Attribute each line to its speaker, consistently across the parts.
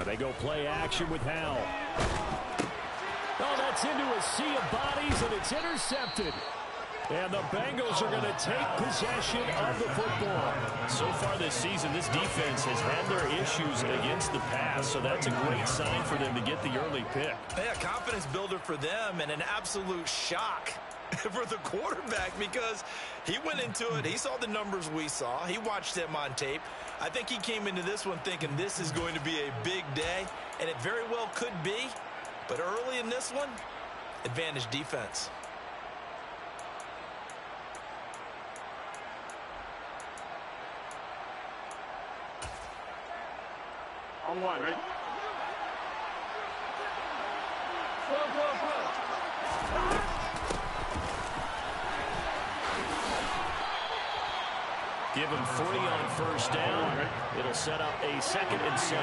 Speaker 1: They go play action with Howell. Oh, that's into a sea of bodies, and it's intercepted. And the Bengals are going to take possession of the football.
Speaker 2: So far this season, this defense has had their issues against the pass, so that's a great sign for them to get the early pick.
Speaker 3: Yeah, confidence builder for them and an absolute shock for the quarterback because he went into it. He saw the numbers we saw. He watched them on tape. I think he came into this one thinking this is going to be a big day, and it very well could be. But early in this one, advantage defense.
Speaker 4: On one, right?
Speaker 2: Give him 40 on first down. It'll set up a 2nd and 7.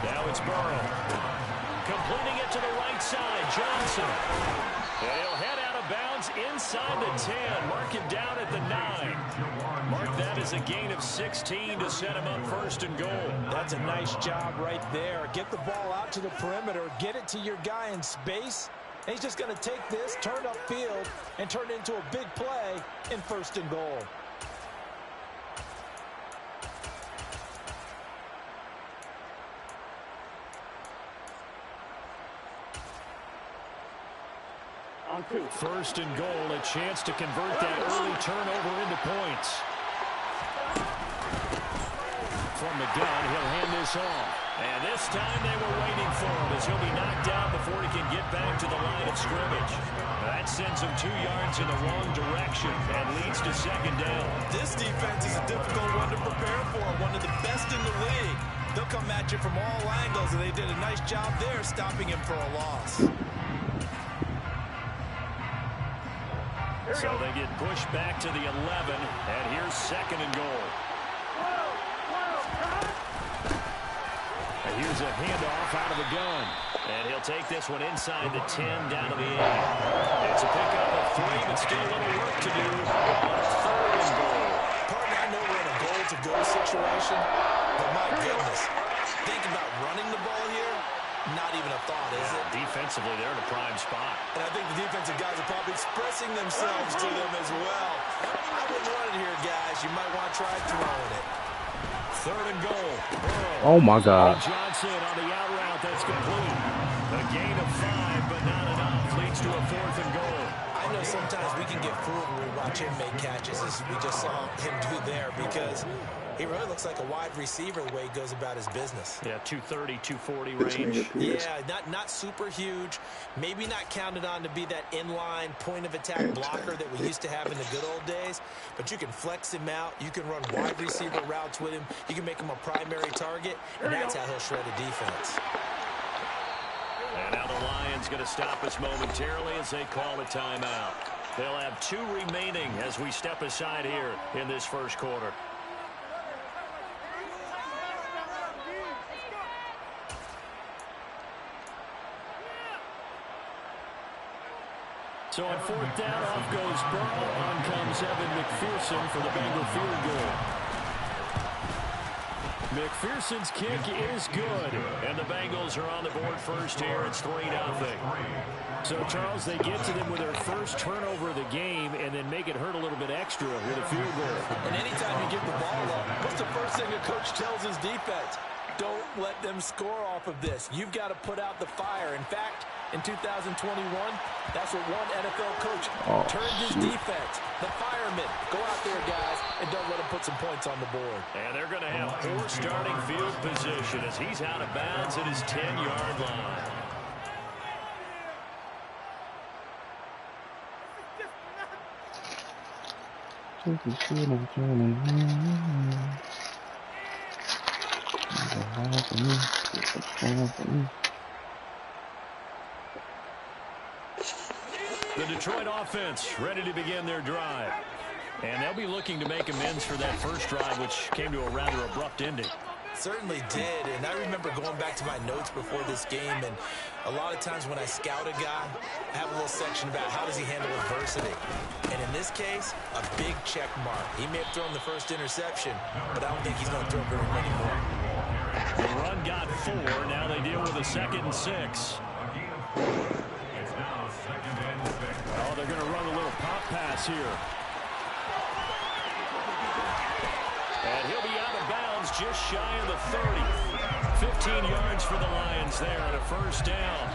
Speaker 2: Now it's Burrow. Completing it to the right side. Johnson. And he'll head out of bounds inside the 10. Mark him down at the 9. Mark that as a gain of 16 to set him up 1st and goal.
Speaker 3: That's a nice job right there. Get the ball out to the perimeter. Get it to your guy in space. And he's just going to take this, turn upfield, and turn it into a big play in 1st and goal.
Speaker 4: On 2.
Speaker 1: 1st and goal, a chance to convert that early turnover into points. From the gun, he'll hand this off. And this time they were waiting for him as he'll be knocked down before he can get back to the line of scrimmage. That sends him 2 yards in the wrong direction and leads to 2nd down.
Speaker 3: This defense is a difficult one to prepare for, one of the best in the league. They'll come at you from all angles, and they did a nice job there stopping him for a loss.
Speaker 1: So they get pushed back to the 11, and here's 2nd and goal. And here's a handoff out of the gun.
Speaker 2: And he'll take this one inside the 10 down to the 8. It's a pickup of 3, but still a little work to do on 3rd and goal.
Speaker 3: Partner, I know we're in a goal-to-go situation, but my goodness, think about running the ball here. Not even a thought, is it?
Speaker 2: Defensively, they're in a prime spot.
Speaker 3: And I think the defensive guys are probably expressing themselves to them as well. I wouldn't run it here, guys. You might want to try throwing it.
Speaker 1: 3rd and goal.
Speaker 5: Oh, my God.
Speaker 1: Johnson on the out route. That's complete. A gain of 5, but not enough. Leads to a 4th and goal.
Speaker 3: I know sometimes we can get fooled when we watch him make catches, as we just saw him do there, because he really looks like a wide receiver the way he goes about his business.
Speaker 2: Yeah, 230, 240 range.
Speaker 3: Yeah, not super huge. Maybe not counted on to be that inline point-of-attack blocker that we used to have in the good old days. But you can flex him out. You can run wide receiver routes with him. You can make him a primary target, and that's how he'll shred a defense.
Speaker 2: And now the Lions going to stop us momentarily as they call a timeout. They'll have 2 remaining as we step aside here in this 1st quarter.
Speaker 1: So on 4th down, off goes Burrow. On comes Evan McPherson for the Bengal field goal. McPherson's kick is good. And the Bengals are on the board first here. It's 3-0. So, Charles, they get to them with their first turnover of the game and then make it hurt a little bit extra with a field goal.
Speaker 3: And anytime you give the ball up, what's the first thing a coach tells his defense? Don't let them score off of this. You've got to put out the fire. In fact, in 2021, that's what one NFL coach turned his defense. The firemen. Go out there, guys, and don't let them put some points on the board.
Speaker 2: And they're going to have poor starting field position as he's out of bounds at his 10-yard line.
Speaker 1: The Detroit offense ready to begin their drive. And they'll be looking to make amends for that first drive, which came to a rather abrupt ending.
Speaker 3: Certainly did, and I remember going back to my notes before this game, and a lot of times when I scout a guy, I have a little section about how does he handle adversity. And in this case, a big check mark. He may have thrown the first interception, but I don't think he's going to throw very many more.
Speaker 2: The run got 4. Now they deal with a 2nd and 6. Oh, they're going to run a little pop pass here. And he'll be out of bounds just shy of the 30. 15 yards for the Lions there on a first down.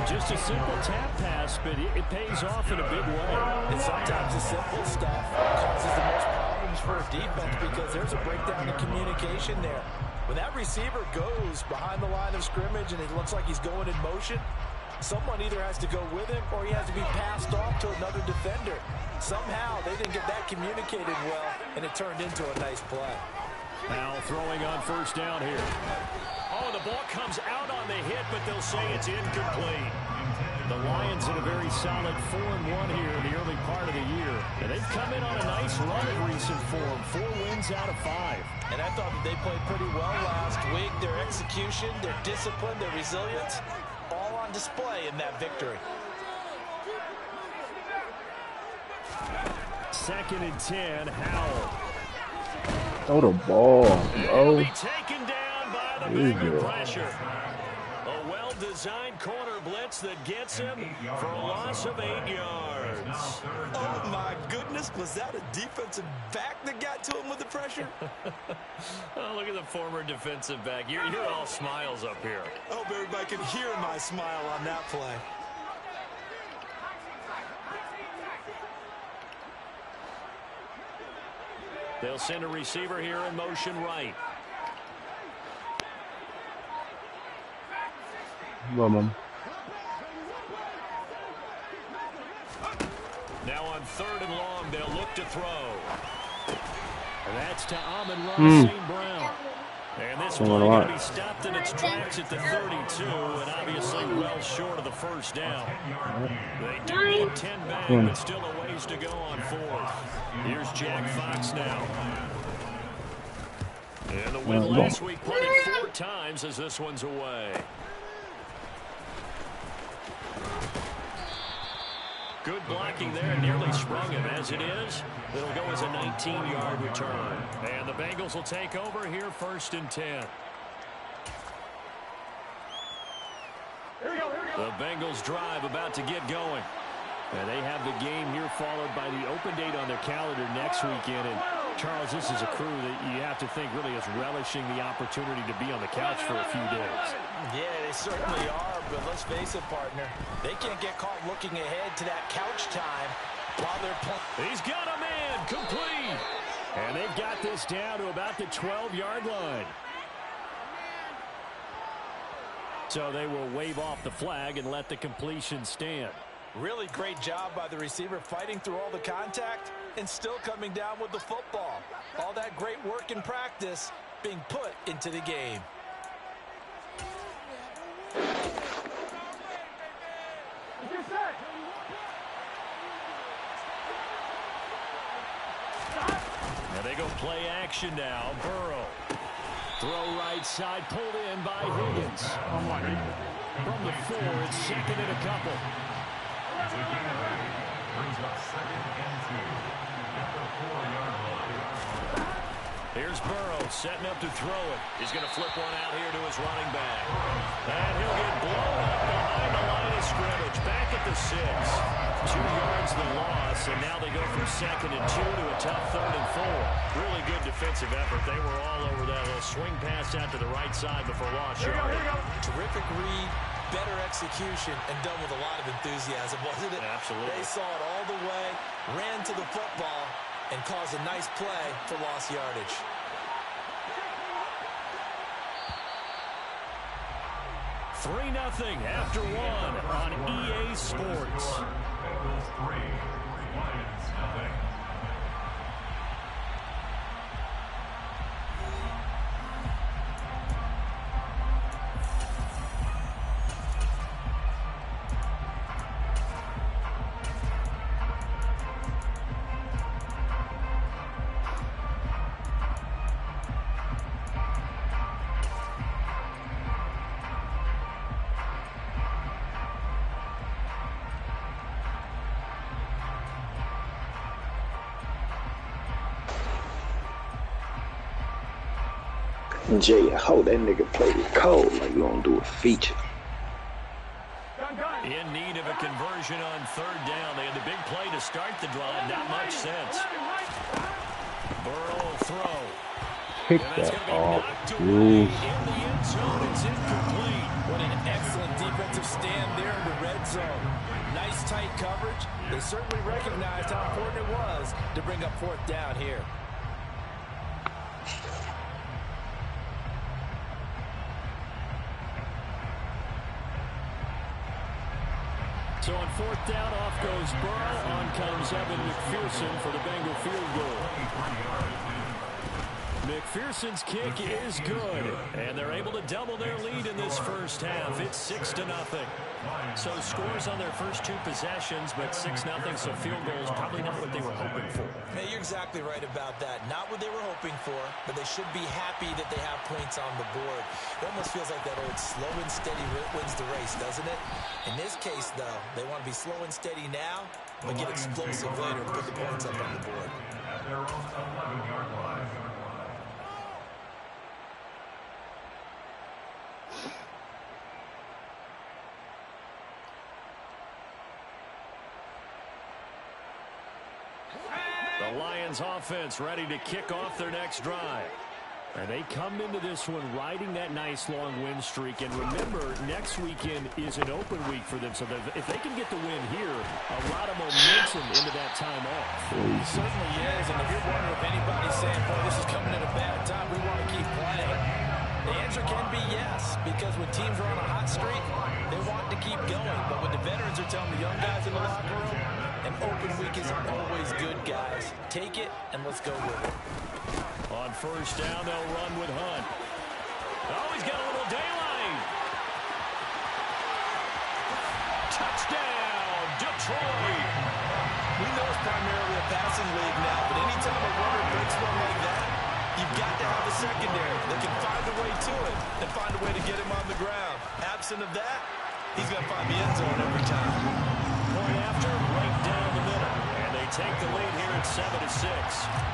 Speaker 2: Just a simple tap pass, but it pays off in a big way.
Speaker 3: And sometimes the simple stuff causes the most problems for a defense because there's a breakdown in communication there. When that receiver goes behind the line of scrimmage and it looks like he's going in motion, someone either has to go with him or he has to be passed off to another defender. Somehow they didn't get that communicated well, and it turned into a nice play.
Speaker 2: Now throwing on first down here. Oh, the ball comes out on the hit, but they'll say it's incomplete. The Lions in a very solid 4-1 here in the early part of the year. And they've come in on a nice run of recent form. 4 wins out of 5.
Speaker 3: And I thought that they played pretty well last week. Their execution, their discipline, their resilience, all on display in that victory.
Speaker 2: 2nd and 10, Howell.
Speaker 5: Throw the ball,
Speaker 2: He'll
Speaker 5: bro.
Speaker 2: be taken down by the Bengals pressure. A well-designed corner blitz that gets him for a loss of 8 yards.
Speaker 3: Oh, my goodness. Was that a defensive back that got to him with the pressure?
Speaker 2: Oh, look at the former defensive back. You're all smiles up here.
Speaker 3: I hope everybody can hear my smile on that play.
Speaker 2: They'll send a receiver here in motion right.
Speaker 5: Vamos.
Speaker 2: Now on 3rd and long, they'll look to throw. And that's to Amon-Ra St. Brown. And this play going to be stopped in its tracks at the 32, and obviously well short of the first down. They do get 10 back, but still a ways to go on 4th. Here's Jack Fox now. And the win last week punted 4 times as this one's away. Good blocking there, nearly sprung him. As it is, it'll go as a 19-yard return. And the Bengals will take over here 1st and 10. The Bengals drive about to get going. And they have the game here followed by the open date on their calendar next weekend. And Charles, this is a crew that you have to think really is relishing the opportunity to be on the couch for a few days.
Speaker 3: Yeah, they certainly are, but let's face it, partner. They can't get caught looking ahead to that couch time while they're playing.
Speaker 2: He's got a man, complete. And they've got this down to about the 12-yard line. So they will wave off the flag and let the completion stand.
Speaker 3: Really great job by the receiver fighting through all the contact and still coming down with the football. All that great work in practice being put into the game.
Speaker 2: Now they go play action now. Burrow. Throw right side, pulled in by Higgins. From the 4, it's 2nd and a couple. Here's Burrow setting up to throw it. He's going to flip one out here to his running back. And he'll get blown up behind the line of scrimmage. Back at the 6. 2 yards the loss, and now they go from 2nd and 2 to a tough 3rd and 4. Really good defensive effort. They were all over that little swing pass out to the right side before lost yardage.
Speaker 3: Terrific read, better execution, and done with a lot of enthusiasm, wasn't it?
Speaker 2: Absolutely.
Speaker 3: They saw it all the way, ran to the football, and caused a nice play for lost yardage.
Speaker 2: Three 0 after 1 on EA Sports.
Speaker 5: Jay, I hope that nigga played it cold like you don't do a feature.
Speaker 1: In need of a conversion on third down. They had the big play to start the drive. Not much sense. Burrow throw.
Speaker 5: Pick
Speaker 1: And that's
Speaker 5: that
Speaker 1: going to be
Speaker 5: off,
Speaker 1: knocked
Speaker 5: dude.
Speaker 1: away in the end zone. It's incomplete.
Speaker 3: What an excellent defensive stand there in the red zone. Nice tight coverage. They certainly recognized how important it was to bring up fourth down here.
Speaker 1: So on fourth down, off goes Burrow. On comes Evan McPherson for the Bengal field goal. McPherson's kick is good, and they're able to double their lead in this first half. It's 6-0. So scores on their first two possessions, but 6-0, so field goals probably not what they were hoping for.
Speaker 3: Hey, you're exactly right about that. Not what they were hoping for, but they should be happy that they have points on the board. It almost feels like that old slow and steady wins the race, doesn't it? In this case, though, they want to be slow and steady now, but get explosive later and put the points up on the board.
Speaker 1: The Lions offense ready to kick off their next drive. And they come into this one riding that nice long win streak. And remember, next weekend is an open week for them. So if they can get the win here, a lot of momentum into that time off.
Speaker 3: It certainly is. And if you're wondering if anybody's saying, boy, this is coming at a bad time, we want to keep playing, the answer can be yes. Because when teams are on a hot streak, they want to keep going. But when the veterans are telling the young guys in the locker room, an open week is always good, guys. Take it, and let's go with it.
Speaker 1: On first down, they'll run with Hunt. Oh, he's got a little daylight. Touchdown, Detroit.
Speaker 3: We know it's primarily a passing league now, but anytime a runner breaks one like that, you've got to have a secondary that can find a way to it and find a way to get him on the ground. Absent of that, he's going to find the end zone every time.
Speaker 1: Point after, right down the middle. And they take the lead here at 7-6.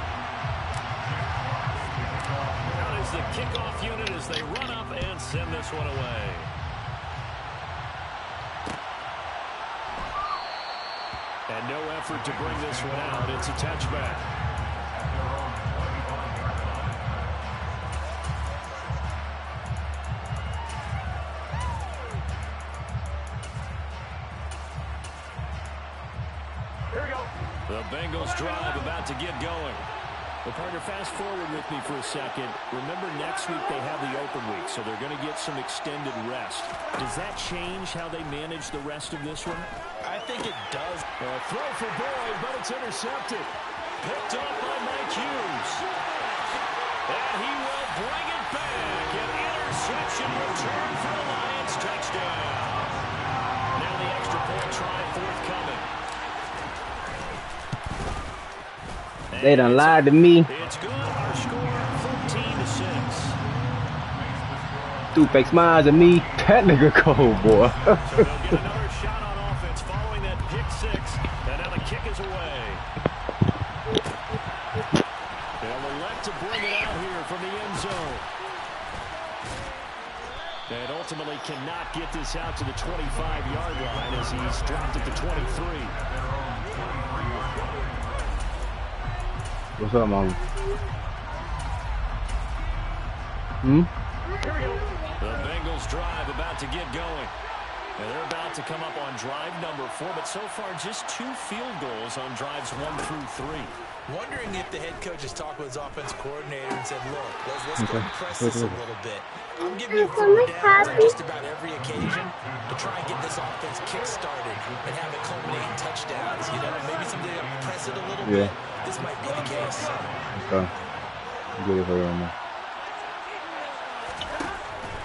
Speaker 1: The kickoff unit as they run up and send this one away. And no effort to bring this one out. It's a touchback.
Speaker 4: Here we go.
Speaker 1: The Bengals drive about to get going. Well, partner, fast forward with me for a second. Remember, next week they have the open week, so they're going to get some extended rest. Does that change how they manage the rest of this one?
Speaker 3: I think it does.
Speaker 1: A throw for Boyd, but it's intercepted. Picked up by Mike Hughes. And he will bring it back. An interception return for the Lions. Touchdown. Now the extra point try forthcoming.
Speaker 5: They done lied to me.
Speaker 1: It's good. Our score 14-6.
Speaker 5: Stupid smiles at me. That nigga cold, boy.
Speaker 1: So they'll get another shot on offense following that pick six. And now the kick is away. They'll elect to bring it out here from the end zone. And ultimately cannot get this out to the 25-yard line as he's dropped at the 23.
Speaker 5: What's up, mom?
Speaker 1: The Bengals drive about to get going. And they're about to come up on drive number 4, but so far just 2 field goals on drives 1 through 3.
Speaker 3: Wondering if the head coach has talked with his offense coordinator and said, look, let's go and press this a little bit. I'm giving you 4 downs on just about every occasion to try and get this offense kick-started and have it culminate in touchdowns. You know, maybe someday I'll press it a little bit. This might be the case.
Speaker 5: Okay. Good for you, man.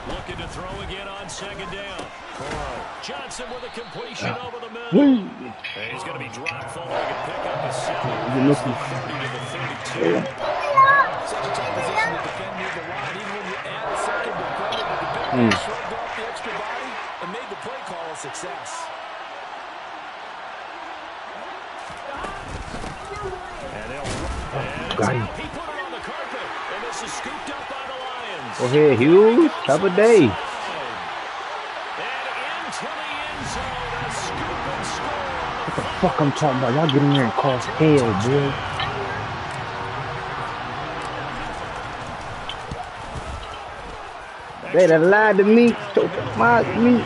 Speaker 1: Looking to throw again on second down. Johnson with a completion over the middle. And he's going to be dropped forward and pick up a 7. The 30 to the 32.
Speaker 3: Such a tough position to defend near the line, even when you add a second defender. The defender shrugged off the extra body and made the play call a success.
Speaker 1: And they'll run. He put it on the carpet, and this is scooped up by the Lions. wins.
Speaker 2: Go ahead, Hughes. Have a day.
Speaker 1: And into the end zone, a scoop and score.
Speaker 2: What the fuck I'm talking about? Y'all get in there and cause hell, boy. They done lied to me. Choked my me.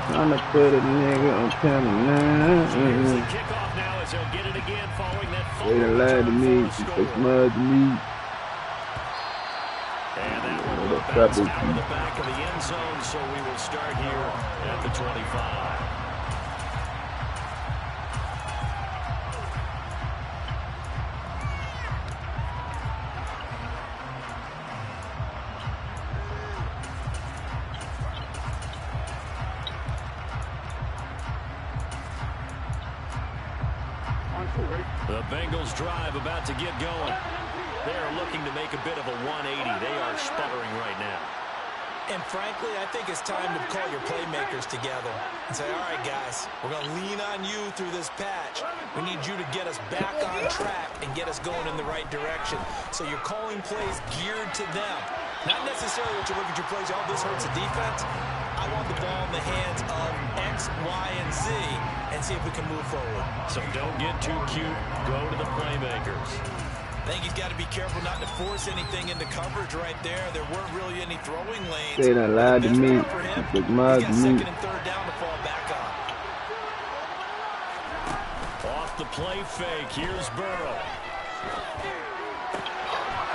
Speaker 2: Trying to put a nigga on camera now.
Speaker 1: Kickoff now as he'll get it again following that.
Speaker 2: They done lied to me. They smudged me.
Speaker 1: And that one will bounce out of the back of the end zone, so we will start here at the 25. The Bengals drive about to get going. They are looking to make a bit of a 180. They are sputtering right now.
Speaker 3: And frankly, I think it's time to call your playmakers together and say, all right, guys, we're going to lean on you through this patch. We need you to get us back on track and get us going in the right direction. So you're calling plays geared to them. Not necessarily that you look at your plays, oh, this hurts the defense. I want the ball in the hands of X, Y, and Z and see if we can move forward.
Speaker 1: So don't get too cute. Go to the playmakers.
Speaker 3: I think he's got to be careful not to force anything into coverage right there. There weren't really any throwing lanes.
Speaker 2: They done lied to me.
Speaker 3: He's got second and third down to fall back on.
Speaker 1: Off the play fake. Here's Burrow.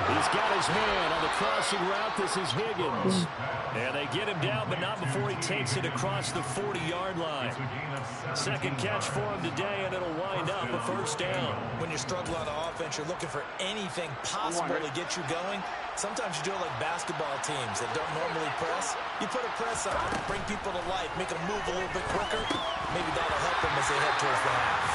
Speaker 1: He's got his man on the crossing route. This is Higgins. And they get him down, but not before he takes it across the 40-yard line. Second catch for him today, and it'll wind up a first down.
Speaker 3: When you struggle on offense, you're looking for anything possible to get you going. Sometimes you do it like basketball teams that don't normally press. You put a press on, bring people to life, make them move a little bit quicker. Maybe that'll help them as they head towards the half.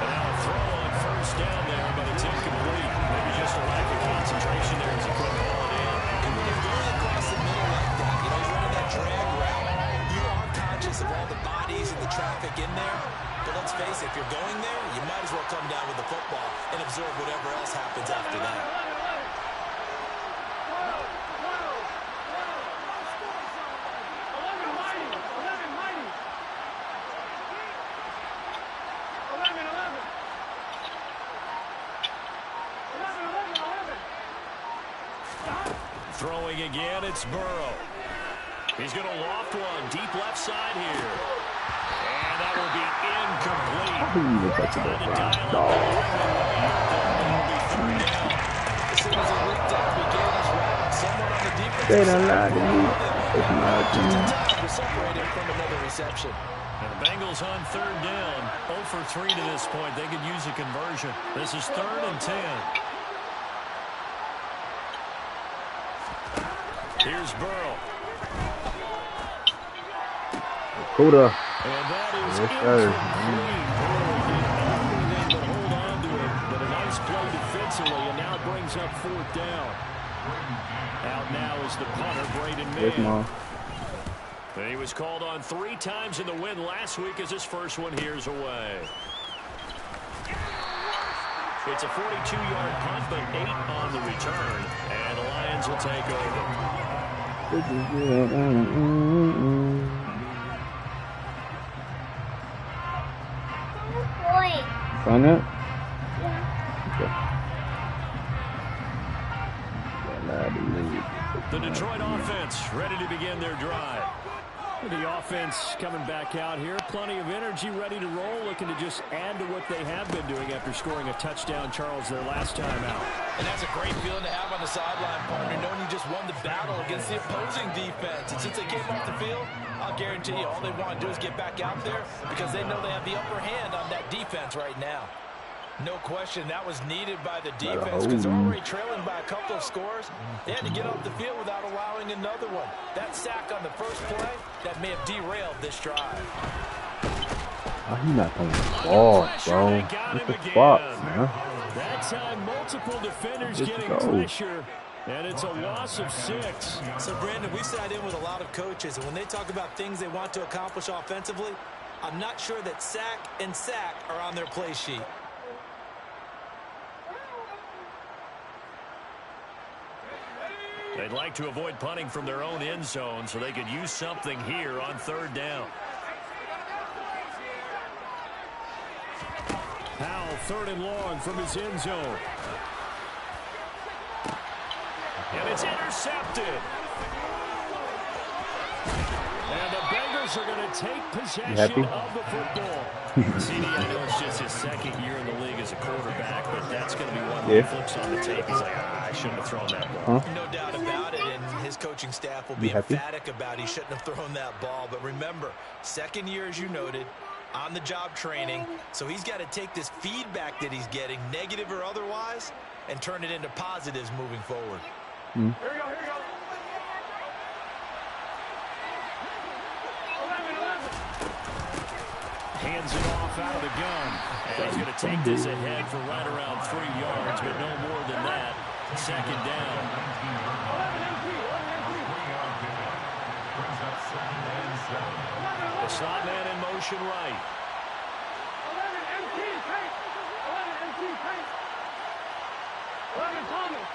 Speaker 1: And now a throw on first down there, but it's incomplete. Maybe just a lack of concentration there as he couldn't haul it in.
Speaker 3: And when you're going across the middle like that, you know, you're running that drag route, you are conscious of all the bodies and the traffic in there. But let's face it, if you're going there, you might as well come down with the football and absorb whatever else happens after that.
Speaker 1: Throwing again, it's Burrow. He's going to loft one deep left side here. And that will be incomplete. Trying to dial up the third down.
Speaker 3: As soon as he looked down, began his route. Someone on the defense.
Speaker 2: They done lied to me. They smudged me.
Speaker 3: To separate him from another reception.
Speaker 1: And the Bengals on third down. 0 for 3 to this point. They could use a conversion. This is 3rd and 10. Here's Burrow.
Speaker 2: Kuda.
Speaker 1: And that is
Speaker 2: yes, sir.
Speaker 1: Everything but hold on to it. But a nice play defensively, and now brings up 4th down. Out now is the punter, Braden Mann.
Speaker 2: Yes, Mom.
Speaker 1: And he was called on 3 times in the win last week as his first one here's away. It's a 42-yard punt, but 8 on the return. And the Lions will take over.
Speaker 2: Find that?
Speaker 1: The Detroit offense ready to begin their drive. The offense coming back out here. Plenty of energy, ready to roll, looking to just add to what they have been doing after scoring a touchdown, Charles, their last time out.
Speaker 3: And that's a great feeling to have on the sideline, partner, knowing you just won the battle against the opposing defense. And since they came off the field, I'll guarantee you all they want to do is get back out there because they know they have the upper hand on that defense right now. No question, that was needed by the defense because they're already trailing by a couple of scores. They had to get off the field without allowing another one. That sack on the first play, that may have derailed this drive.
Speaker 2: Oh, he's not playing the ball, bro. What the fuck, man?
Speaker 1: That time, multiple defenders getting pressure, and it's a loss of 6.
Speaker 3: So, Brandon, we've sat in with a lot of coaches, and when they talk about things they want to accomplish offensively, I'm not sure that sack and sack are on their play sheet.
Speaker 1: They'd like to avoid punting from their own end zone so they could use something here on 3rd down. Powell, 3rd and long from his end zone. And it's intercepted. And the Bengals are going to take possession of the football. CD, I know it's just his 2nd year in the league as a quarterback, but that's going to be one where he flips on the tape. He's like, I shouldn't have thrown that ball.
Speaker 3: No doubt about it, and his coaching staff will be emphatic about he shouldn't have thrown that ball. But remember, 2nd year, as you noted, on-the-job training, so he's got to take this feedback that he's getting, negative or otherwise, and turn it into positives moving forward.
Speaker 4: Here we go, here we go. 11.
Speaker 1: Hands it off out of the gun. And he's going to take this ahead for right around 3 yards, but no more than that. 2nd down. The slot man in motion right.
Speaker 4: 11 MT, paint. 11 MT, paint. 11 Thomas.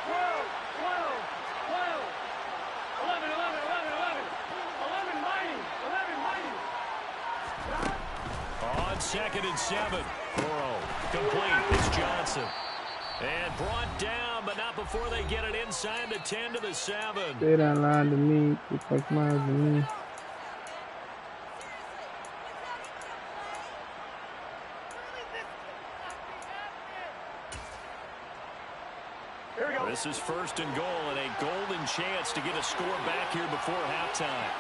Speaker 4: 12, 11, 11 Mighty.
Speaker 1: On 2nd and 7. Burrow complete. It's Johnson. And brought down, but not before they get it inside the 10 to the 7.
Speaker 6: They done lied to me. They fucked mine to me.
Speaker 1: This is 1st and goal and a golden chance to get a score back here before halftime.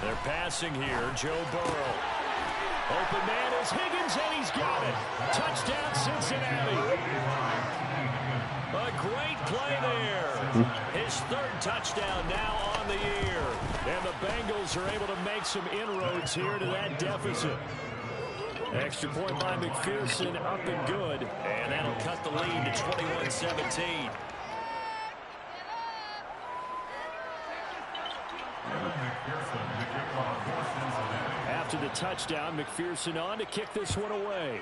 Speaker 1: They're passing here. Joe Burrow. Open man is Higgins, and he's got it. Touchdown, Cincinnati. A great play there. His 3rd touchdown now on the year. And the Bengals are able to make some inroads here to that deficit. Extra point by McPherson, up and good. And that'll cut the lead to 21-17. After the touchdown, McPherson on to kick this one away.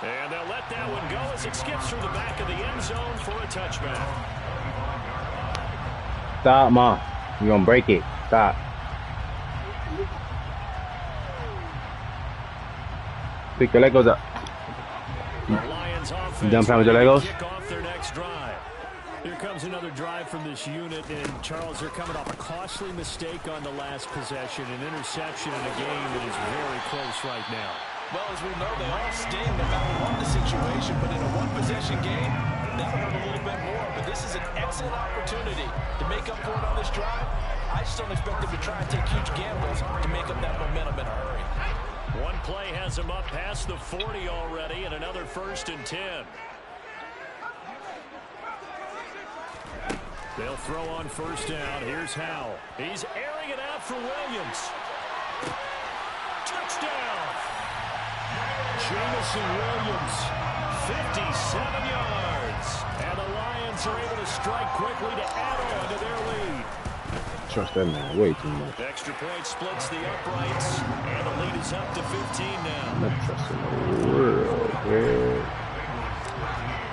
Speaker 1: And they'll let that one go as it skips through the back of the end zone for a touchback.
Speaker 6: Stop, Ma. You're going to break it. Stop. Pick your Legos up. You done playing with your Legos?
Speaker 1: Kick off their next drive. Here comes another drive from this unit, and Charles, they're coming off a costly mistake on the last possession, an interception in a game that is very close right now.
Speaker 3: Well, as we know, they all sting no matter what the situation, but in a one-possession game, that hurt a little bit more. But this is an excellent opportunity to make up for it on this drive. I just don't expect them to try and take huge gambles to make up that momentum in a hurry.
Speaker 1: One play has them up past the 40 already, and another 1st and 10. They'll throw on 1st down. Here's Howell. He's airing it out for Williams. Touchdown! Jamison Williams, 57 yards. And the Lions are able to strike quickly to add on to their lead.
Speaker 6: Trust that man way too much.
Speaker 1: Extra point splits the uprights, and the lead is up to 15 now.
Speaker 6: I'm not trusting the world, man.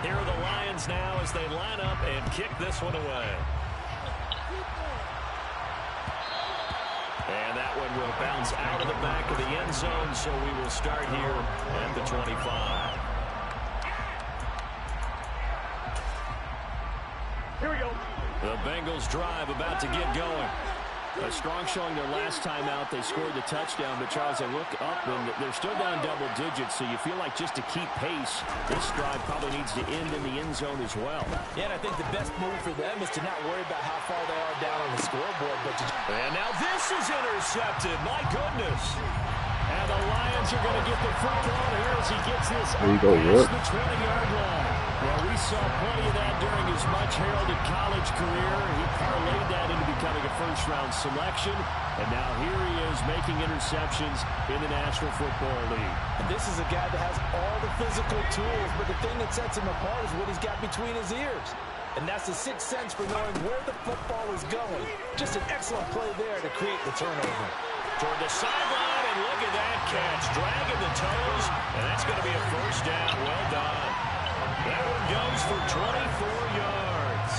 Speaker 1: Here are the Lions now as they line up and kick this one away. And that one will bounce out of the back of the end zone, so we will start here at the 25.
Speaker 4: Here we go.
Speaker 1: The Bengals drive about to get going. A strong showing their last time out. They scored the touchdown, but Charles, they look up and they're still down double digits, so you feel like just to keep pace, this drive probably needs to end in the end zone as well.
Speaker 3: Yeah, and I think the best move for them is to not worry about how far they are down on the scoreboard, but to...
Speaker 1: And now this is intercepted. My goodness. And the Lions are going to get the football here as he gets this
Speaker 6: there you go,
Speaker 1: past the 20-yard line.
Speaker 2: Well, we saw plenty of that during his much-heralded college career. He parlayed that into becoming a first-round selection, and now here he is making interceptions in the National Football League.
Speaker 3: And this is a guy that has all the physical tools, but the thing that sets him apart is what he's got between his ears. And that's the sixth sense for knowing where the football is going. Just an excellent play there to create the turnover.
Speaker 2: Toward the sideline, and look at that catch. Dragging the toes, and that's going to be a first down. Well done. That one goes for 24 yards.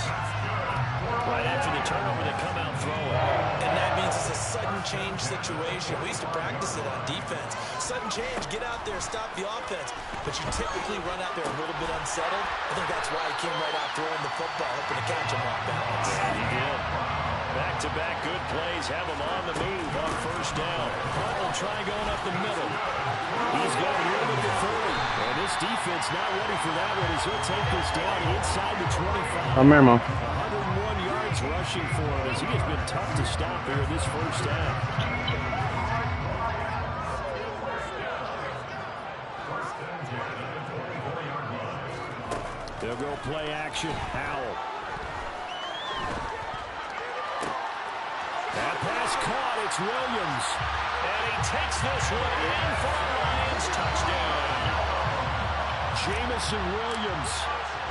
Speaker 2: Right after the turnover, they come out throwing.
Speaker 3: And that means it's a sudden change situation. We used to practice it on defense. Sudden change, get out there, stop the offense. But you typically run out there a little bit unsettled. I think that's why he came right out throwing the football, hoping to catch him off balance.
Speaker 2: Yeah, he did. Back-to-back good plays have him on the move on first down. Hunt will try going up the middle. He's going here with the 30. And this defense not ready for that one as he'll take this down inside the 25.
Speaker 6: I'm here, Mom.
Speaker 2: 101 yards rushing for him as he has been tough to stop here this first half. They'll go play action. Howell. That pass caught. It's Williams. And he takes this one in for a Lions touchdown. Jamison Williams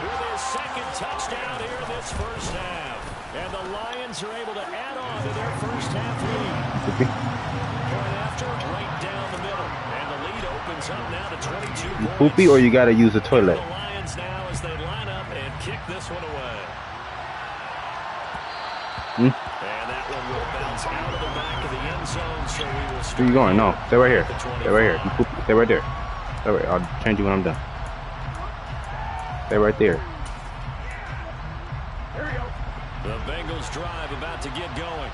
Speaker 2: with his second touchdown here this first half. And the Lions are able to add on to their first half lead. Point after, right down the middle. And the lead opens up now to 22 points.
Speaker 6: Poopy, or you got to use the toilet?
Speaker 2: The Lions now as they line up and kick this one away. And that one will bounce out of the back of the end zone, so we will start.
Speaker 6: Where you going? No, stay right here. Stay right here. You poop, stay right there. Stay right. I'll change you when I'm done. Stay right there.
Speaker 2: The Bengals drive about to get going.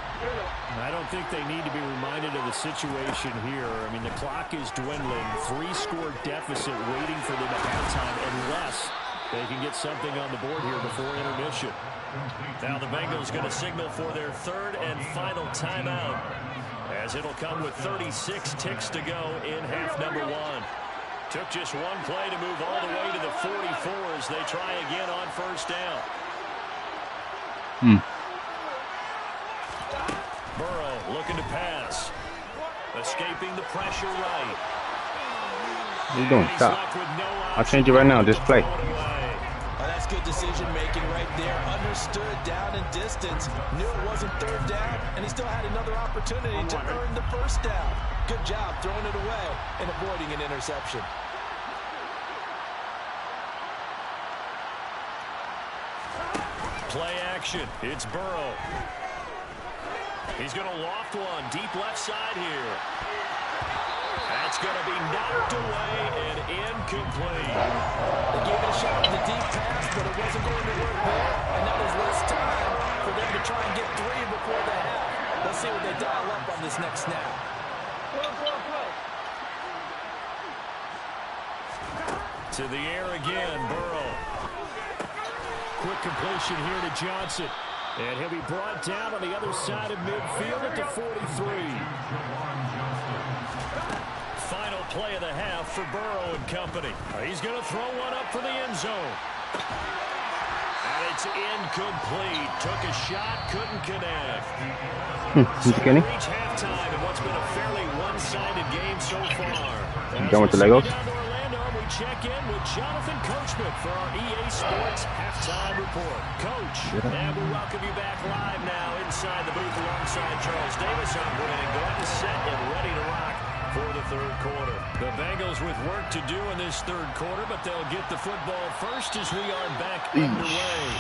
Speaker 2: I don't think they need to be reminded of the situation here. I mean, the clock is dwindling. 3-score deficit waiting for them at halftime unless they can get something on the board here before intermission. Now the Bengals going to signal for their third and final timeout as it'll come with 36 ticks to go in half number one. Took just one play to move all the way to the 44 as they try again on first down. Burrow looking to pass. Escaping the pressure right.
Speaker 6: What are you doing? Stop. I'll change it right now. Just play.
Speaker 3: That's good decision making right there. Understood down and distance. Knew it wasn't third down, and he still had another opportunity to earn the first down. Good job throwing it away and avoiding an interception.
Speaker 2: Play action. It's Burrow. He's going to loft one deep left side here. That's going to be knocked away and incomplete.
Speaker 3: They gave it a shot with the deep pass, but it wasn't going to work there. And that was less time for them to try and get three before the half. Let's see what they dial up on this next snap.
Speaker 2: To the air again, Burrow. Quick completion here to Johnson. And he'll be brought down on the other side of midfield at the 43. Final play of the half for Burrow and company. He's going to throw one up for the end zone. And it's incomplete. Took a shot, couldn't connect.
Speaker 6: He's kidding.
Speaker 2: Reach halftime in what's been a fairly one-sided game so far.
Speaker 6: You done with the Legos?
Speaker 2: Check in with Jonathan Coachman for our EA Sports Halftime Report. Coach, and we welcome you back live now inside the booth alongside Charles Davis. I'm Brandon Gordon, set and ready to rock for the third quarter. The Bengals with work to do in this third quarter, but they'll get the football first as we are back underway.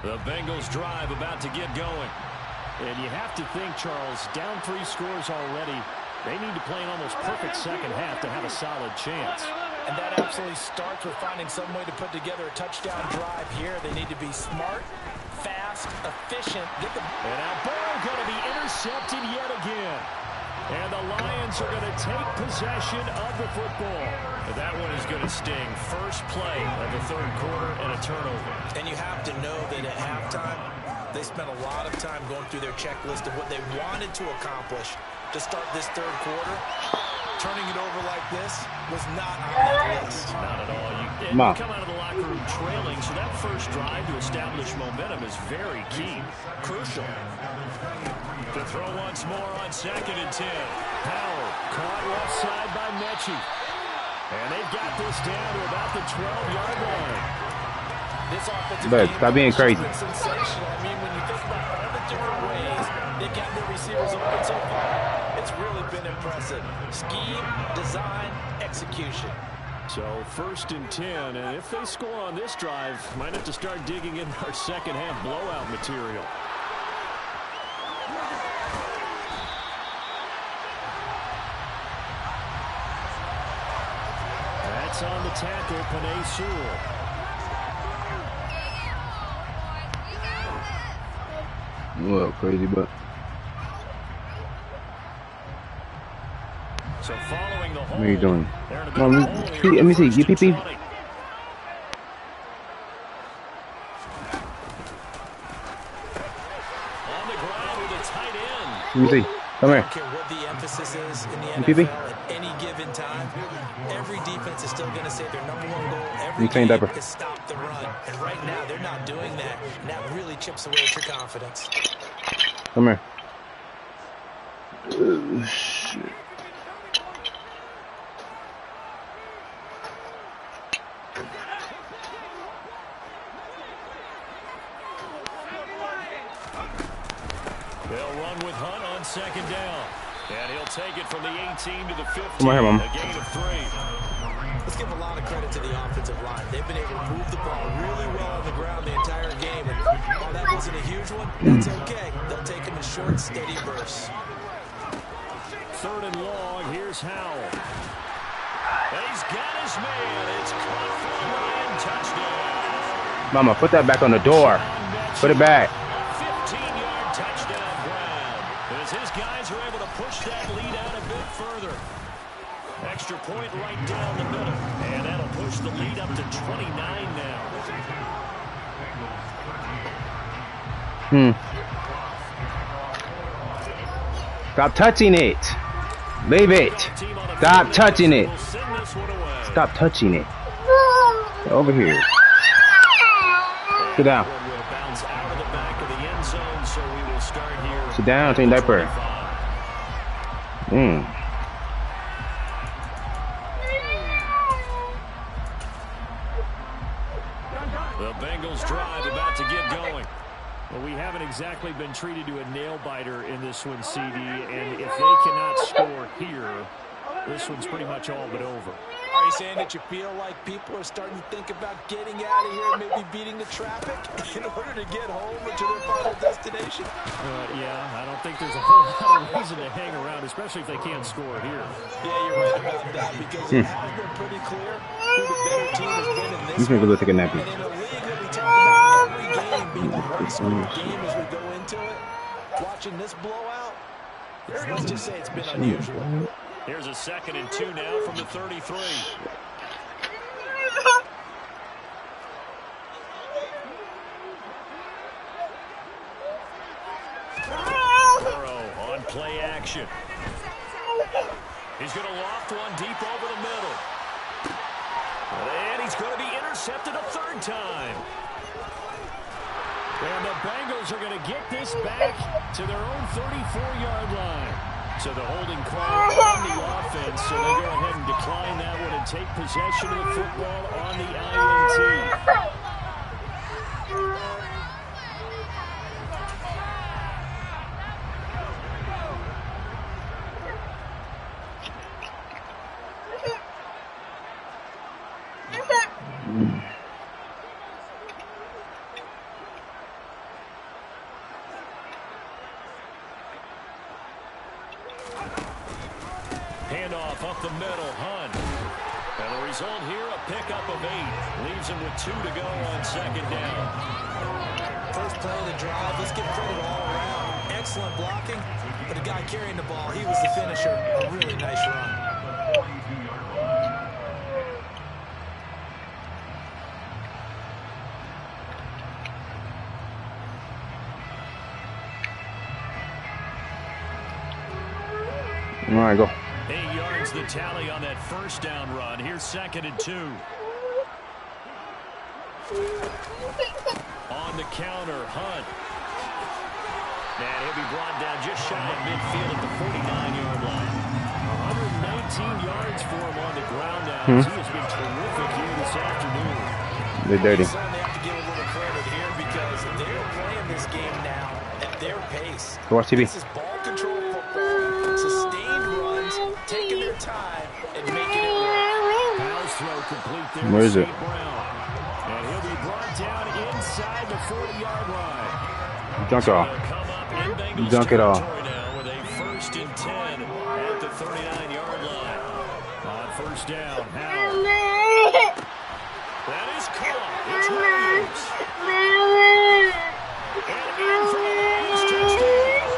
Speaker 2: The Bengals drive about to get going. And you have to think, Charles, down 3 scores already. They need to play an almost perfect second half to have a solid chance.
Speaker 3: And that absolutely starts with finding some way to put together a touchdown drive here. They need to be smart, fast, efficient.
Speaker 2: And now Burrow going to be intercepted yet again. And the Lions are going to take possession of the football. And that one is going to sting. First play of the third quarter and a turnover.
Speaker 3: And you have to know that at halftime, They spent a lot of time going through their checklist of what they wanted to accomplish to start this third quarter. Turning it over like this was not on that list.
Speaker 2: Not at all. You come out of the locker room trailing, so that first drive to establish momentum is very key. Crucial. To throw once more on 2nd and 10. Powell caught left side by Mechie. And they've got this down to about the 12-yard line.
Speaker 3: This offensive
Speaker 6: But
Speaker 3: game
Speaker 6: stop being crazy.
Speaker 3: has been sensational. I mean, when you think about all the different ways they've got their receivers open so far, it's really been impressive. Scheme, design, execution.
Speaker 2: So 1st and 10, and if they score on this drive, might have to start digging in our second half blowout material. That's on the tackle, Panay Sewell.
Speaker 6: Well, crazy, but
Speaker 2: So following the hold,
Speaker 6: what are you doing?
Speaker 2: Come on,
Speaker 6: let me see. Get PP.
Speaker 2: On the ground with a tight end.
Speaker 6: Let me see. Come here.
Speaker 3: I don't care what the emphasis is in the
Speaker 6: PP.
Speaker 3: NFL at any given time. Every defense is still going to say their number one goal every
Speaker 6: You clean
Speaker 3: game
Speaker 6: diaper.
Speaker 3: is stop the run. And right now, they're not doing that. And that really chips away at your confidence.
Speaker 6: Come here. Oh, shit.
Speaker 2: They'll run with Hunt on 2nd down. And he'll take it from the 18 to the 15.
Speaker 6: Come on here, Mom.
Speaker 2: A gain of 3.
Speaker 3: Let's give a lot of credit to the offensive line. They've been able to move the ball really well on the ground the entire game. And while that wasn't a huge one, that's okay. They'll take them in short, steady bursts.
Speaker 2: 3rd and long. Here's Howell. And he's got his man. It's caught for a Ryan touchdown.
Speaker 6: Mama, put that back on the door. Put it back.
Speaker 2: 15-yard touchdown ground. As his guys are able to push that lead out a bit further. Extra point right down the middle. And that'll push the lead up to 29 now.
Speaker 6: Stop touching it. Leave it. Stop touching it. Stop touching it. Get over here. Sit down. Sit down, change diaper.
Speaker 2: The Bengals drive about to get going. Well, we haven't exactly been treated to a nail-biter in this one, CD, and if they cannot score here, this one's pretty much all but over.
Speaker 3: Are you saying that you feel like people are starting to think about getting out of here and maybe beating the traffic in order to get home or to their final destination?
Speaker 2: Yeah, I don't think there's a whole lot of reason to hang around, especially if they can't score here.
Speaker 3: Yeah, you're right about that, because it's been pretty clear who the better team has been in this
Speaker 6: He's gonna go take a
Speaker 3: one.
Speaker 6: nappy.
Speaker 3: And in a league that we talk about every game being a one-score game as we go into it, watching this blowout, let's just say it's been unusual.
Speaker 2: Here's a 2nd and 2 now from the 33. Burrow on play action. He's going to loft one deep over the middle. And he's going to be intercepted a 3rd time. And the Bengals are going to get this back to their own 34-yard line. So the holding call on the offense, so they go ahead and decline that one and take possession of the football on the INT. Handoff up the middle, Hunt. And the result here, a pickup of 8. Leaves him with 2 to go on 2nd down.
Speaker 3: First play of the drive, let's give credit all around. Excellent blocking, but the guy carrying the ball, he was the finisher. A really nice run.
Speaker 6: All right, go.
Speaker 1: 8 yards the tally on that first down run. Here's 2nd and 2. On the counter, Hunt. And he'll be brought down just shy of midfield at the 49-yard line. 119 yards for him on the ground now. He has been terrific here this afternoon.
Speaker 6: They're dirty.
Speaker 3: They have to give a little credit here because they're playing this game now at their pace.
Speaker 6: Go watch TV.
Speaker 3: This is ball control football, sustained runs, taking their time and making it work.
Speaker 1: Bowles throw complete there.
Speaker 6: Where is it?
Speaker 1: Brown. And he'll be brought down inside the 40-yard line.
Speaker 6: Dunk it off. Dunk it off.
Speaker 1: Now with a 1st and 10 at the 39-yard line. On 1st down, Howell. That is caught. It's Williams. And in for the longest touchdown.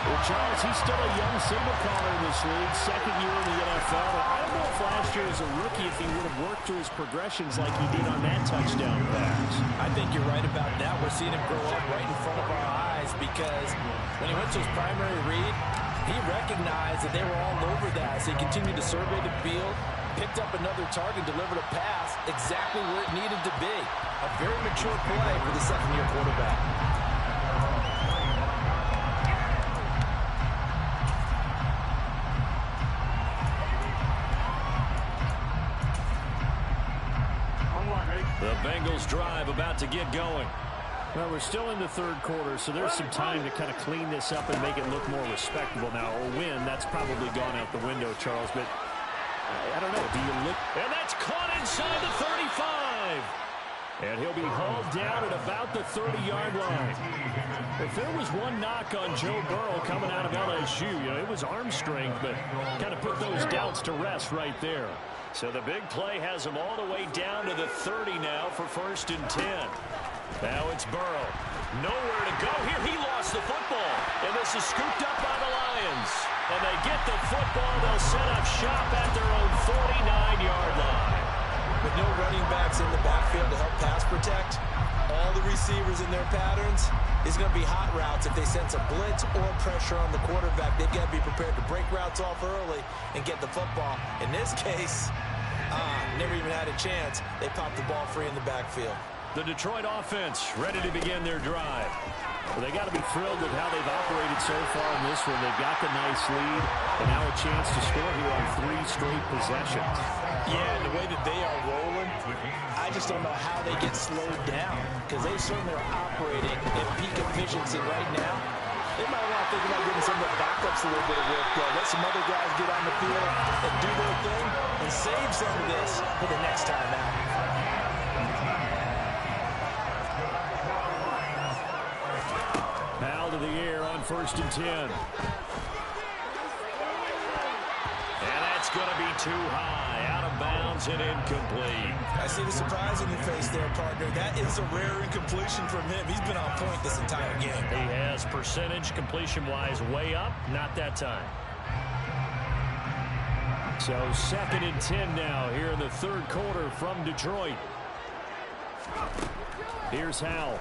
Speaker 1: Well, Charles, he's still a young signal caller in this league, 2nd year in the NFL. I don't know if last year as a rookie if he would have worked through his progressions like he did on that touchdown pass.
Speaker 3: I think you're right about that. We're seeing him grow up right in front of our eyes because when he went to his primary read, he recognized that they were all over that. So he continued to survey the field, picked up another target, delivered a pass exactly where it needed to be. A very mature play for the 2nd-year quarterback.
Speaker 1: The Bengals drive about to get going.
Speaker 2: Well, we're still in the 3rd quarter, so there's some time to kind of clean this up and make it look more respectable now. Or win, that's probably gone out the window, Charles, but I don't know. Do you look?
Speaker 1: And that's caught inside the 35. And he'll be hauled down at about the 30-yard line. If there was one knock on Joe Burrow coming out of LSU, it was arm strength, but kind of put those doubts to rest right there.
Speaker 2: So the big play has him all the way down to the 30 now for 1st and 10.
Speaker 1: Now it's Burrow. Nowhere to go here. He lost the football. And this is scooped up by the Lions. And they get the football. They'll set up shop at their own 49-yard line.
Speaker 3: With no running backs in the backfield to help pass protect, all the receivers in their patterns, it's going to be hot routes if they sense a blitz or pressure on the quarterback. They've got to be prepared to break routes off early and get the football. In this case, never even had a chance. They popped the ball free in the backfield.
Speaker 1: The Detroit offense ready to begin their drive.
Speaker 2: Well, they got to be thrilled with how they've operated so far in this one. They've got the nice lead and now a chance to score here on 3 straight possessions.
Speaker 3: Yeah, and the way that they are rolling, I just don't know how they get slowed down because they certainly are operating at peak efficiency right now. They might want to think about giving some of the backups a little bit of work, though. Let some other guys get on the field and do their thing and save some of this for the next time out.
Speaker 2: Foul to the air on 1st and 10.
Speaker 1: And that's going to be too high. Out of bounds and incomplete.
Speaker 3: I see the surprise in your face there, partner. That is a rare incompletion from him. He's been on point this entire game.
Speaker 1: He has percentage completion-wise way up. Not that time.
Speaker 2: So 2nd and 10 now here in the 3rd quarter from Detroit. Here's Howell.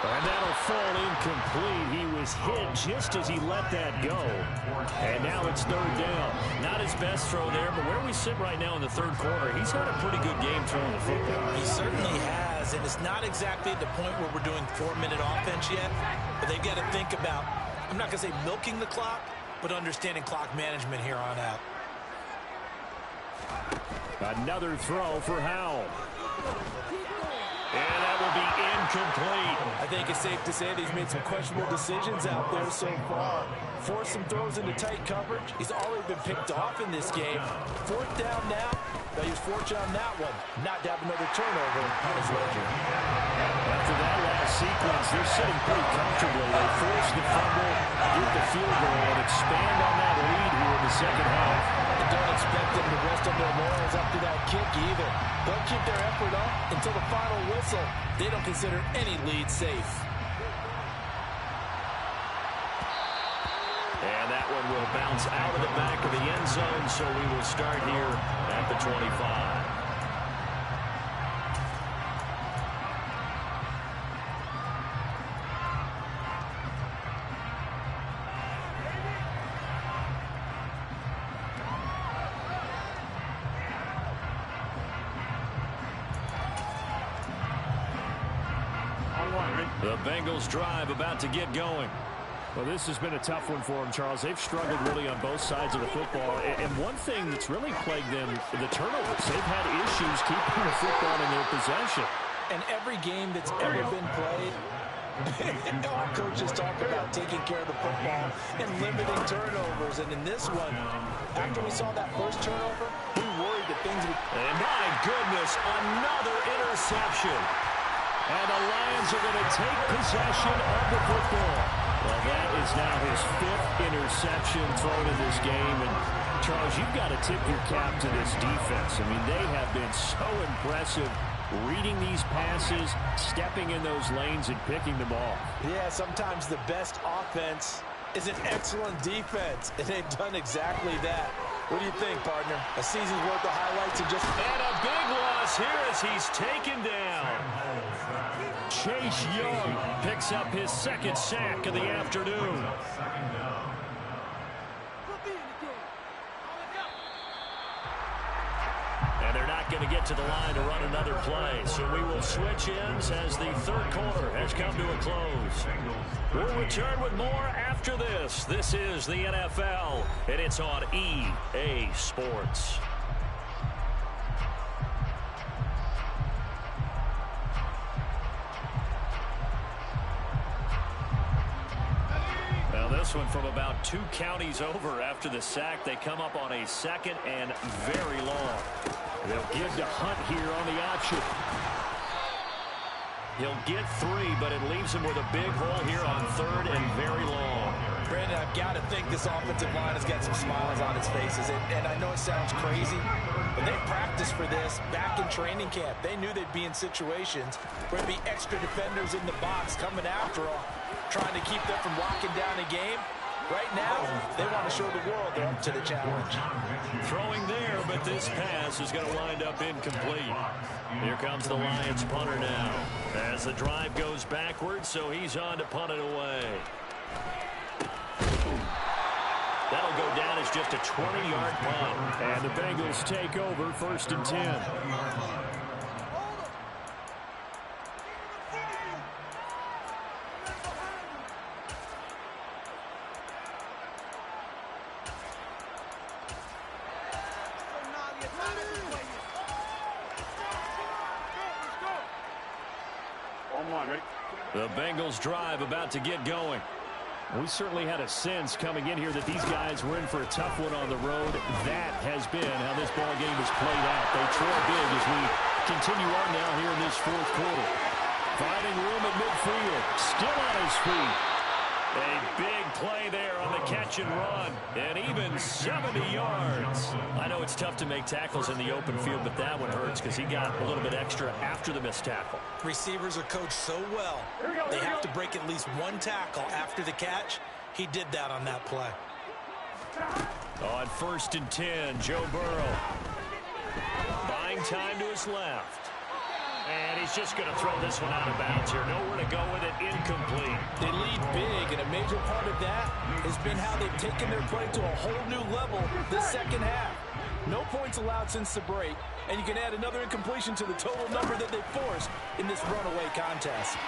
Speaker 2: And that'll fall incomplete. He was hit just as he let that go. And now it's 3rd down. Not his best throw there, but where we sit right now in the 3rd quarter, he's had a pretty good game throwing the football.
Speaker 3: He certainly has, and it's not exactly at the point where we're doing 4-minute offense yet, but they've got to think about, I'm not going to say milking the clock, but understanding clock management here on out.
Speaker 2: Another throw for Howell.
Speaker 1: And that will be incomplete.
Speaker 3: I think it's safe to say that he's made some questionable decisions out there so far. Forced some throws into tight coverage. He's already been picked off in this game. 4th down now. Now he's fortunate on that one. Not to have another turnover on his ledger.
Speaker 2: After that last sequence, they're sitting pretty comfortably. They force the fumble, get the field goal, and expand on that lead here in the 2nd half.
Speaker 3: And don't expect them to rest on their laurels after that kick either. They'll keep their effort up until the final whistle. They don't consider any lead safe.
Speaker 1: And that one will bounce out of the back of the end zone, so we will start here at the 25. The Bengals drive about to get going.
Speaker 2: Well, this has been a tough one for them, Charles. They've struggled really on both sides of the football. And one thing that's really plagued them, the turnovers. They've had issues keeping the football in their possession.
Speaker 3: And every game that's ever been played, all coaches talk about taking care of the football and limiting turnovers. And in this one, after we saw that first turnover, we worried that things would...
Speaker 1: And my goodness, another interception. And the Lions are going to take possession of the football. Well, that is now his 5th interception thrown in this game. And, Charles, you've got to tip your cap to this defense. I mean, they have been so impressive reading these passes, stepping in those lanes, and picking them off.
Speaker 3: Yeah, sometimes the best offense is an excellent defense, and they've done exactly that. What do you think, partner? A season's worth of highlights and just...
Speaker 1: And a big loss here as he's taken down. Chase Young picks up his 2nd sack of the afternoon. And they're not going to get to the line to run another play. So we will switch ends as the 3rd quarter has come to a close. We'll return with more after this. This is the NFL, and it's on EA Sports. Now this one from about 2 counties over after the sack. They come up on a 2nd and very long. They'll give to Hunt here on the option. He'll get 3, but it leaves him with a big hole here on 3rd and very long.
Speaker 3: Brandon, I've got to think this offensive line has got some smiles on its faces. And I know it sounds crazy, but they practiced for this back in training camp. They knew they'd be in situations where there'd be extra defenders in the box coming after them, trying to keep them from locking down a game. Right now, they want to show the world they're up to the challenge.
Speaker 1: Throwing there, but this pass is going to wind up incomplete. Here comes the Lions punter now. As the drive goes backwards, so he's on to punt it away. That'll go down as just a 20-yard punt. And the Bengals take over 1st and 10. The Bengals drive about to get going. We certainly had a sense coming in here that these guys were in for a tough one on the road. That has been how this ball game has played out. They trail big as we continue on now here in this 4th quarter. Finding room at midfield. Still on his feet. A big play there on the catch and run. And even 70 yards. I know it's tough to make tackles in the open field, but that one hurts because he got a little bit extra after the missed tackle.
Speaker 3: Receivers are coached so well. They have to break at least 1 tackle after the catch. He did that on that play.
Speaker 1: On 1st and 10, Joe Burrow. Buying time to his left. And he's just going to throw this one out of bounds here. Nowhere to go with it. Incomplete.
Speaker 3: They lead big, and a major part of that has been how they've taken their play to a whole new level this 2nd half. No points allowed since the break, and you can add another incompletion to the total number that they forced in this runaway contest.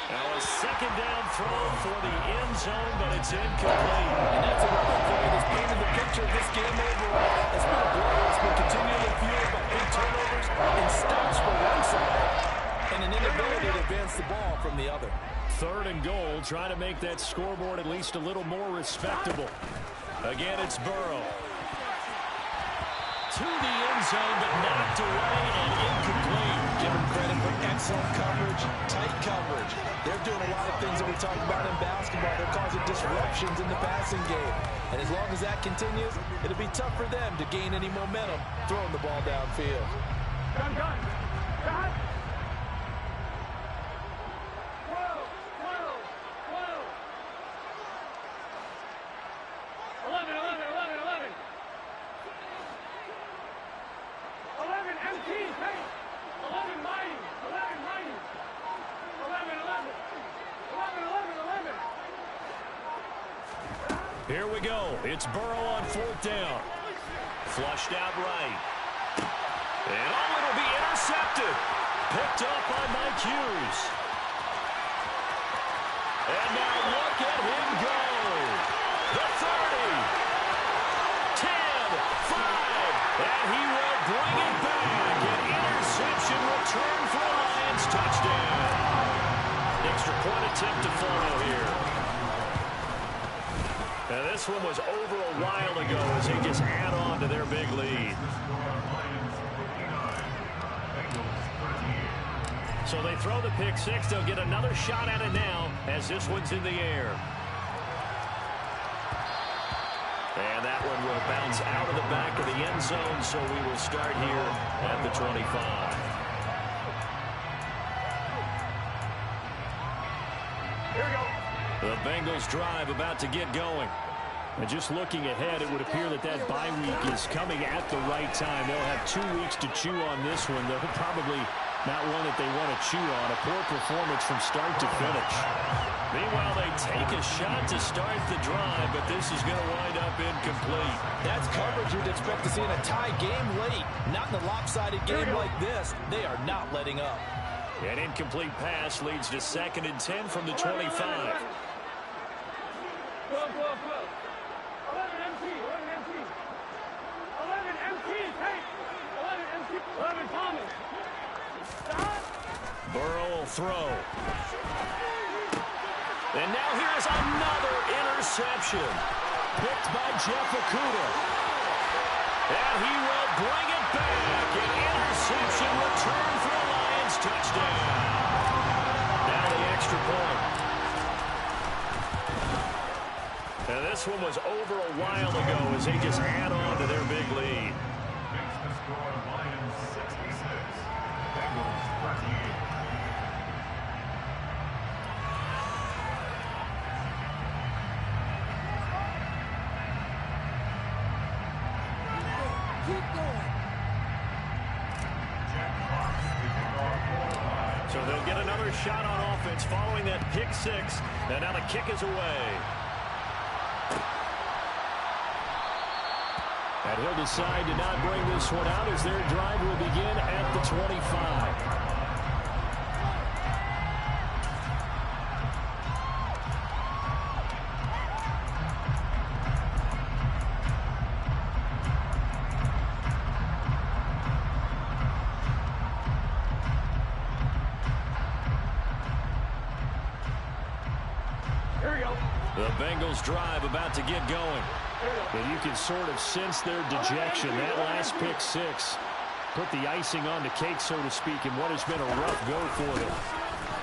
Speaker 1: Now a 2nd down throw for the end zone, but it's incomplete.
Speaker 3: And that's another play that's painted the picture of this game overall. It's been a blowout. It's been continually fueled by big turnovers and stops from one side and an inability to advance the ball from the other.
Speaker 1: 3rd and goal, trying to make that scoreboard at least a little more respectable. Again, it's Burrow. To the end zone, but knocked away and incomplete.
Speaker 3: Give them credit for excellent coverage, tight coverage. They're doing a lot of things that we talked about in basketball. They're causing disruptions in the passing game. And as long as that continues, it'll be tough for them to gain any momentum throwing the ball downfield.
Speaker 4: Gun. Gun. 11. 11 MT, paint. 11 mighty. 11 mighty. 11.
Speaker 1: Here we go. It's Burrow on 4th down. Flushed out right. And it'll be intercepted. Picked up by Mike Hughes.
Speaker 2: And now look at him go. The 30. 10, 5. And he will bring it back. An interception return for a Lions touchdown. Extra point attempt to follow here. And this one was over a while ago as they just add on to their big lead. So they throw the pick six. They'll get another shot at it now as this one's in the air. And that one will bounce out of the back of the end zone, so we will start here at the 25.
Speaker 4: Here we go.
Speaker 2: The Bengals drive about to get going. And just looking ahead, it would appear that that bye week is coming at the right time. They'll have 2 weeks to chew on this one. They'll probably not one that they want to chew on. A poor performance from start to finish. Meanwhile, they take a shot to start the drive, but this is going to wind up incomplete.
Speaker 3: That's coverage you'd expect to see in a tie game late. Not in a lopsided game like this. They are not letting up.
Speaker 2: An incomplete pass leads to 2nd and 10 from the 25.
Speaker 4: 12. 11 MT. 11 MT. Take. 11 MT. 11 Thomas.
Speaker 2: Burrow will throw. And now here's another interception. Picked by Jeff Okudah. And he will bring it back. An interception return for a Lions touchdown. Now the extra point. And this one was over a while ago as they just add on to their big lead. So they'll get another shot on offense following that pick six. And now the kick is away. And he'll decide to not bring this one out as their drive will begin at the 25. The Bengals drive about to get going. And you can sort of sense their dejection. That last pick six put the icing on the cake, so to speak, in what has been a rough go for them.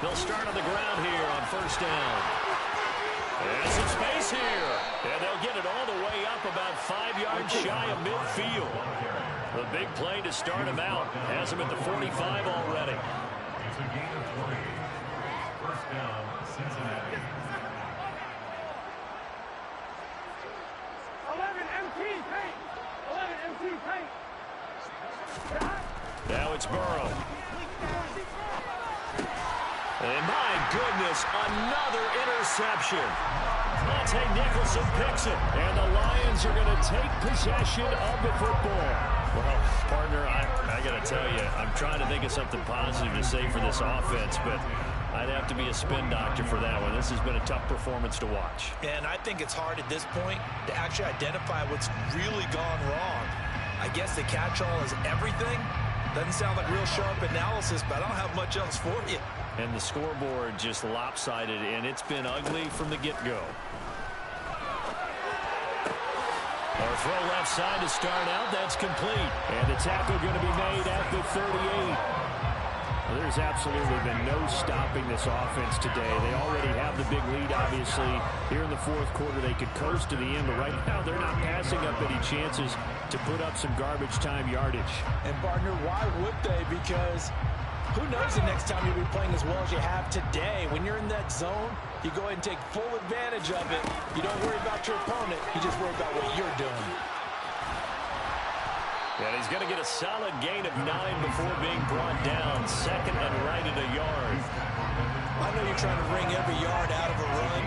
Speaker 2: They'll start on the ground here on 1st down. There's some space here. And they'll get it all the way up about 5 yards shy of midfield. The big play to start him out. Has him at the 45 already.
Speaker 7: It's a gain of 20. 1st down, Cincinnati.
Speaker 4: 11 MT. Take. 11 MT. Take.
Speaker 2: Now it's Burrow. And my goodness, another interception. Monte Nicholson picks it, and the Lions are going to take possession of the football. Well, partner, I got to tell you, I'm trying to think of something positive to say for this offense, but I'd have to be a spin doctor for that one. This has been a tough performance to watch.
Speaker 3: And I think it's hard at this point to actually identify what's really gone wrong. I guess the catch-all is everything. Doesn't sound like real sharp analysis, but I don't have much else for you.
Speaker 2: And the scoreboard just lopsided, and it's been ugly from the get-go. Our throw left side to start out. That's complete. And the tackle going to be made at the 38. Well, there's absolutely been no stopping this offense today. They already have the big lead, obviously. Here in the 4th quarter, they could coast to the end, but right now they're not passing up any chances to put up some garbage time yardage.
Speaker 3: And, partner, why would they? Because who knows the next time you'll be playing as well as you have today. When you're in that zone, you go ahead and take full advantage of it. You don't worry about your opponent. You just worry about what you're doing.
Speaker 2: And he's going to get a solid gain of 9 before being brought down. 2nd and right at a yard.
Speaker 3: I know you're trying to wring every yard out of a run,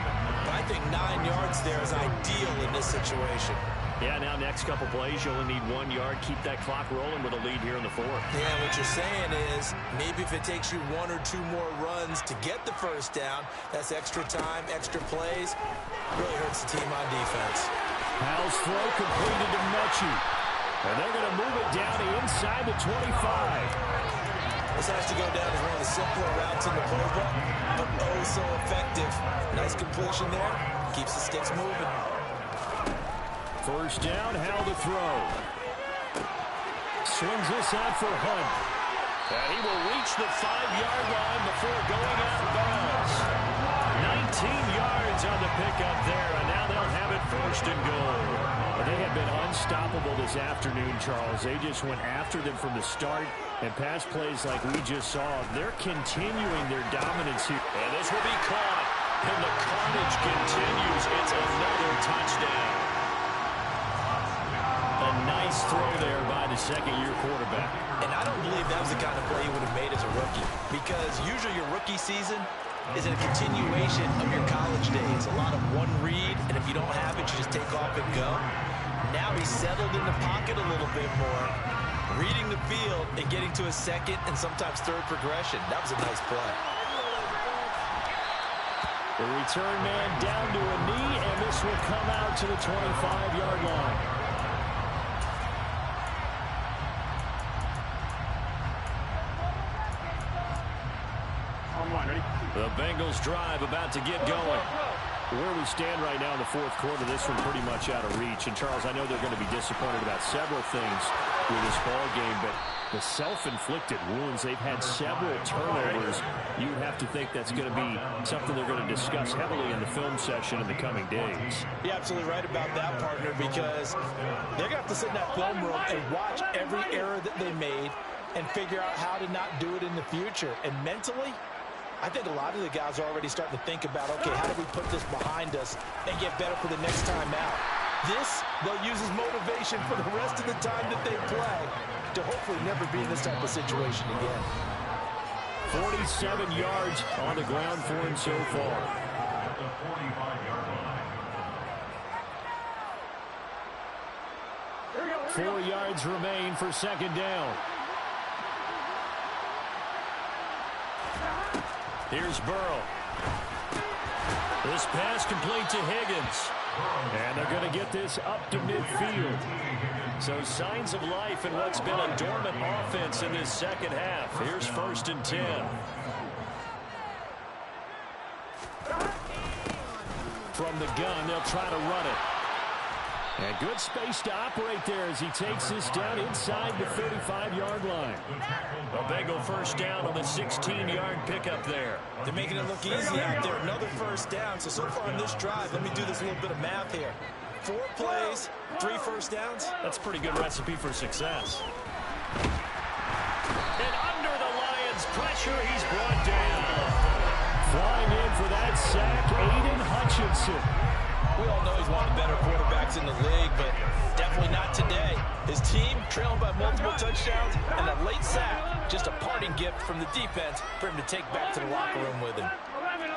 Speaker 3: but I think 9 yards there is ideal in this situation.
Speaker 1: Yeah, now next couple plays, you only need 1 yard. Keep that clock rolling with a lead here in the fourth.
Speaker 3: Yeah, what you're saying is maybe if it takes you 1 or 2 more runs to get the first down, that's extra time, extra plays. Really hurts the team on defense.
Speaker 1: Powell's throw completed to Mechie. And they're going to move it down to inside the 25.
Speaker 3: This has to go down as one of the simpler routes in the playbook, but oh so effective. Nice completion there. Keeps the sticks moving.
Speaker 1: First down, Howell to throw. Swings this out for Hunt. And he will reach the 5-yard line before going out of bounds. 19 yards on the pickup there, and now they'll have it first and goal. They have been unstoppable this afternoon, Charles. They just went after them from the start, and pass plays like we just saw. They're continuing their dominance here.
Speaker 2: And this will be caught, and the carnage continues. It's another touchdown.
Speaker 1: A nice throw there by the second-year quarterback.
Speaker 3: And I don't believe that was the kind of play he would have made as a rookie, because usually your rookie season is a continuation of your college days. A lot of one read, and if you don't have it, you just take off and go. Now he's settled in the pocket a little bit more, reading the field and getting to a second and sometimes third progression. That was a nice play.
Speaker 1: The return man down to a knee, and this will come out to the 25-yard line.
Speaker 2: The Bengals drive about to get going.
Speaker 1: Where we stand right now in the fourth quarter, this one pretty much out of reach. And, Charles, I know they're going to be disappointed about several things with this ball game, but the self-inflicted wounds, they've had several turnovers. You have to think that's going to be something they're going to discuss heavily in the film session in the coming days.
Speaker 3: You're absolutely right about that, partner, because they're going to have to sit in that film room and watch every error that they made and figure out how to not do it in the future. And mentally, I think a lot of the guys are already starting to think about, okay, how do we put this behind us and get better for the next time out? This, they'll use as motivation for the rest of the time that they play to hopefully never be in this type of situation again.
Speaker 1: 47 yards on the ground for him so far.
Speaker 7: At the 45-yard line.
Speaker 1: 4 yards remain for second down. Here's Burrow. This pass complete to Higgins. And they're going to get this up to midfield. So signs of life in what's been a dormant offense in this second half. Here's first and 10. From the gun, they'll try to run it. And good space to operate there as he takes this down inside the 35-yard line.
Speaker 2: A Bengal first down on the 16-yard pickup there.
Speaker 3: They're making it look easy out there. Another first down. So far in this drive, let me do this little bit of math here. 4 plays, 3 first downs.
Speaker 1: That's a pretty good recipe for success. And under the Lions' pressure, he's brought down. Flying in for that sack, Aiden Hutchinson.
Speaker 3: We all know he's one of the better quarterbacks in the league, but definitely not today. His team trailing by multiple touchdowns, and a late sack, just a parting gift from the defense for him to take back to the locker room with him.
Speaker 4: 11.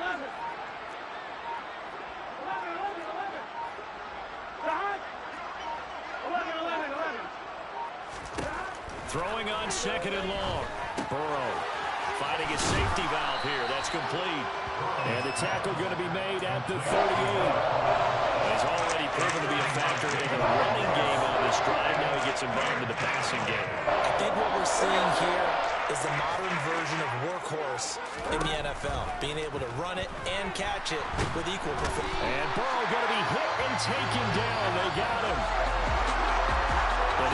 Speaker 1: Throwing on second and long. Burrow finding his safety valve here. That's complete. And the tackle going to be made at the 38. He's already proven to be a factor in the running game on this drive. Now he gets involved in the passing game.
Speaker 3: I think what we're seeing here is the modern version of workhorse in the NFL. Being able to run it and catch it with equal performance.
Speaker 1: And Burrow going to be hit and taken down. They got him.